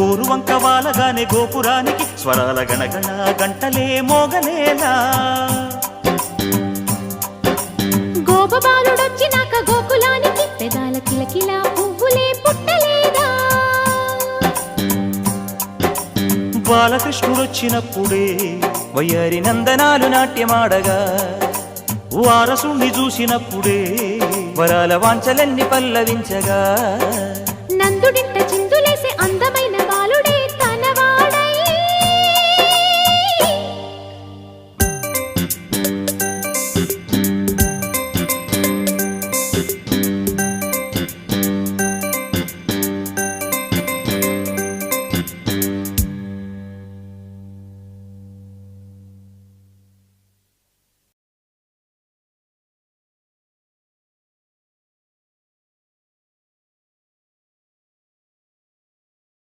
గోరువంక వాలగానే గోపురానికి స్వరాల గణగణ గంటలే మోగనేలా. గోపబాలుడొచ్చినాక గోకులానికి పెదాల కిలకిలా పువ్వులే పుట్టలేదా. బాలకృష్ణుడొచ్చినప్పుడే వయ్యారి నందనాలు నాట్యమాడగా, వారసుణ్ణి చూసినప్పుడే వరాల వాంఛలన్నీ పల్లవించగా. నందుడి